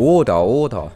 Order.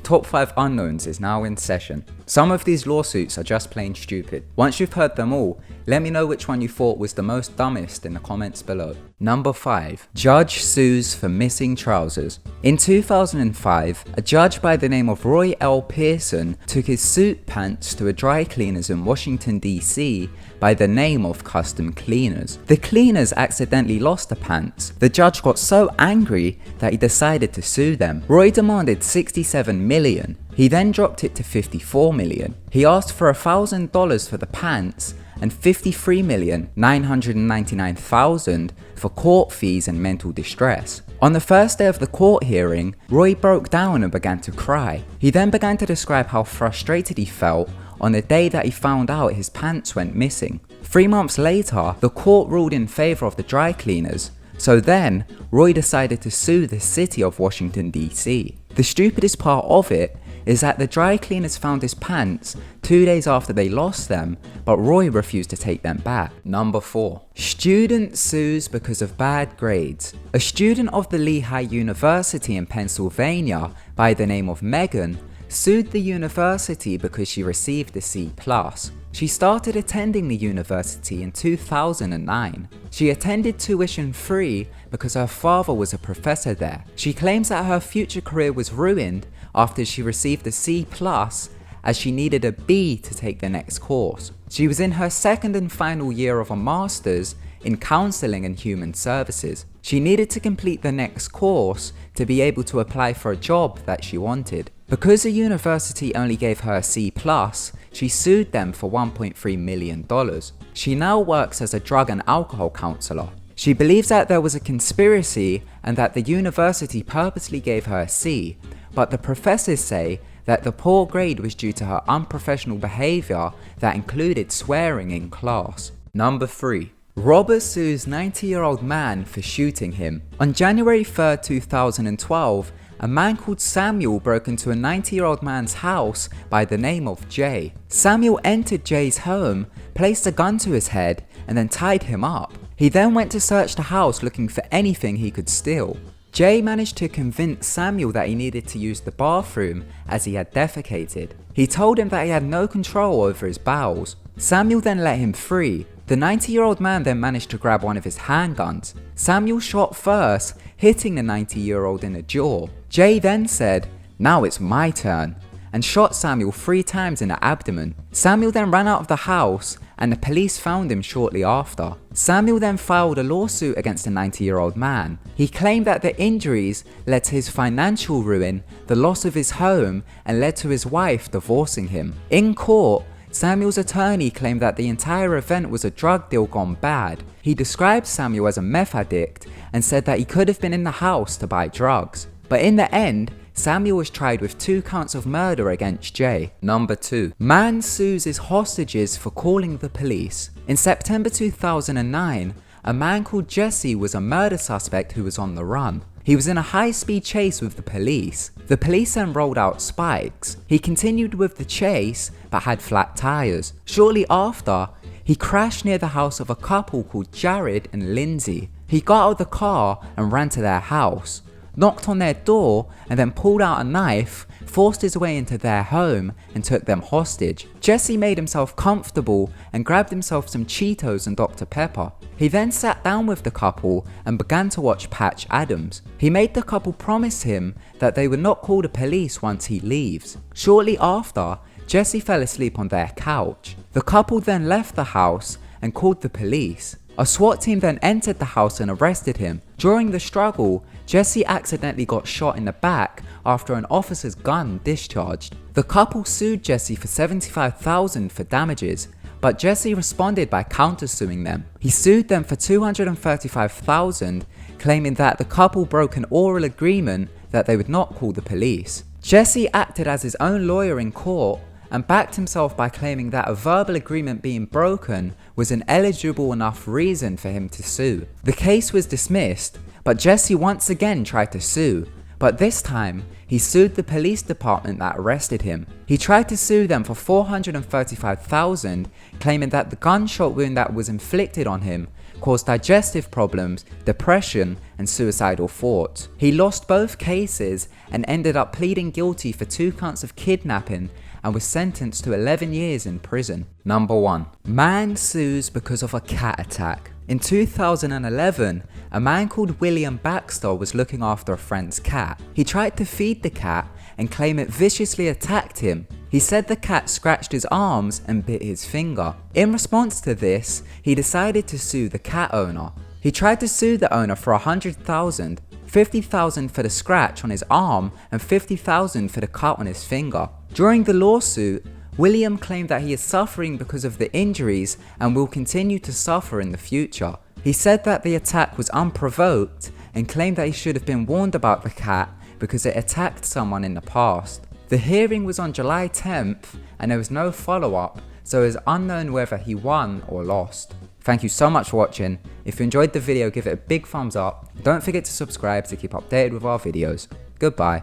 Top 5 unknowns is now in session. Some of these lawsuits are just plain stupid. Once you've heard them all, let me know which one you thought was the most dumbest in the comments below. Number 5. Judge sues for missing trousers. In 2005, a judge by the name of Roy L. Pearson took his suit pants to a dry cleaners in Washington, D.C. by the name of Custom Cleaners. The cleaners accidentally lost the pants. The judge got so angry that he decided to sue them. Roy demanded $67 million. He then dropped it to $54 million. He asked for $1,000 for the pants and $53,999,000 for court fees and mental distress. On the first day of the court hearing, Roy broke down and began to cry. He then began to describe how frustrated he felt on the day that he found out his pants went missing. 3 months later, the court ruled in favor of the dry cleaners. So then, Roy decided to sue the city of Washington, D.C. The stupidest part of it is that the dry cleaners found his pants 2 days after they lost them, but Roy refused to take them back. Number 4. Student sues because of bad grades. A student of the Lehigh University in Pennsylvania by the name of Megan sued the university because she received a C+. She started attending the university in 2009. She attended tuition free because her father was a professor there. She claims that her future career was ruined after she received a C+, as she needed a B to take the next course. She was in her second and final year of a master's in counseling and human services. She needed to complete the next course to be able to apply for a job that she wanted. Because the university only gave her a C+, she sued them for $1.3 million. She now works as a drug and alcohol counselor. She believes that there was a conspiracy and that the university purposely gave her a C, but the professors say that the poor grade was due to her unprofessional behavior that included swearing in class. Number 3. Robber sues 90-year-old man for shooting him. On January 3rd, 2012, a man called Samuel broke into a 90-year-old man's house by the name of Jay. Samuel entered Jay's home, placed a gun to his head, and then tied him up. He then went to search the house looking for anything he could steal. Jay managed to convince Samuel that he needed to use the bathroom as he had defecated. He told him that he had no control over his bowels. Samuel then let him free. The 90-year-old man then managed to grab one of his handguns. Samuel shot first, hitting the 90-year-old in the jaw. Jay then said, "Now it's my turn," and shot Samuel 3 times in the abdomen. Samuel then ran out of the house and the police found him shortly after. Samuel then filed a lawsuit against the 90-year-old man. He claimed that the injuries led to his financial ruin, the loss of his home, and led to his wife divorcing him. In court, Samuel's attorney claimed that the entire event was a drug deal gone bad. He described Samuel as a meth addict and said that he could have been in the house to buy drugs. But in the end, Samuel was tried with 2 counts of murder against Jay. Number 2. Man sues his hostages for calling the police. In September 2009, a man called Jesse was a murder suspect who was on the run. He was in a high-speed chase with the police. The police then rolled out spikes. He continued with the chase, but had flat tires. Shortly after, he crashed near the house of a couple called Jared and Lindsay. He got out of the car and ran to their house, knocked on their door, and then pulled out a knife, forced his way into their home, and took them hostage. Jesse made himself comfortable and grabbed himself some Cheetos and Dr. Pepper. He then sat down with the couple and began to watch Patch Adams. He made the couple promise him that they would not call the police once he leaves. Shortly after, Jesse fell asleep on their couch. The couple then left the house and called the police. A SWAT team then entered the house and arrested him. During the struggle, Jesse accidentally got shot in the back after an officer's gun discharged. The couple sued Jesse for $75,000 for damages, but Jesse responded by countersuing them. He sued them for $235,000, claiming that the couple broke an oral agreement that they would not call the police. Jesse acted as his own lawyer in court and backed himself by claiming that a verbal agreement being broken was an eligible enough reason for him to sue. The case was dismissed, but Jesse once again tried to sue, but this time he sued the police department that arrested him. He tried to sue them for $435,000, claiming that the gunshot wound that was inflicted on him caused digestive problems, depression, and suicidal thoughts. He lost both cases and ended up pleading guilty for 2 counts of kidnapping and was sentenced to 11 years in prison. Number 1. Man sues because of a cat attack. In 2011, a man called William Baxter was looking after a friend's cat. He tried to feed the cat and claimed it viciously attacked him. He said the cat scratched his arms and bit his finger. In response to this, he decided to sue the cat owner. He tried to sue the owner for $100,000, $50,000 for the scratch on his arm and $50,000 for the cut on his finger. During the lawsuit, William claimed that he is suffering because of the injuries and will continue to suffer in the future. He said that the attack was unprovoked and claimed that he should have been warned about the cat because it attacked someone in the past. The hearing was on July 10th and there was no follow-up, so it is unknown whether he won or lost. Thank you so much for watching. If you enjoyed the video, give it a big thumbs up. Don't forget to subscribe to keep updated with our videos. Goodbye.